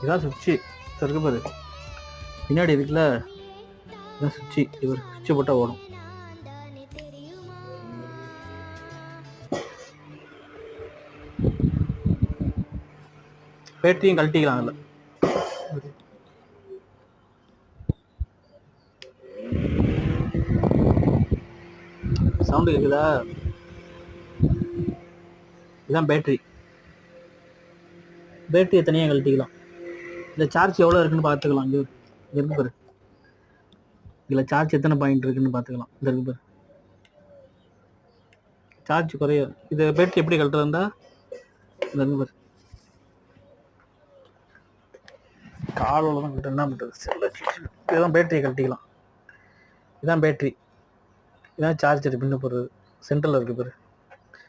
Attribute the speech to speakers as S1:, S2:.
S1: இதான் சுவிட்சு இருக்கு பாரு, பின்னாடி இருக்குல்ல இதான் சுவிட்சு. இவர் சுவிட்சு போட்டால் ஓடும். பேட்டரியும் கழட்டிக்கலாம் அதில். சவுண்டு கேட்குதா? இதுதான் பேட்டரி. பேட்டரியை தனியாக கழட்டிக்கலாம். இந்த சார்ஜ் எவ்வளோ இருக்குன்னு பார்த்துக்கலாம். இங்கே இருக்கு பாரு, இதில் சார்ஜ் எத்தனை பாயிண்ட் இருக்குன்னு பார்த்துக்கலாம். இந்த இருக்கு பாரு, சார்ஜ் குறைய. இது பேட்டரி எப்படி கழட்டுறதா இந்த இருக்கு பாரு, காலில் தான் கழட்ட. என்ன பண்ணுறது? இதுதான் பேட்டரியை கழட்டிக்கலாம். இதுதான் பேட்டரி, இதான் சார்ஜர் பின்ன போடுறது. சென்டரில் இருக்குது பாரு.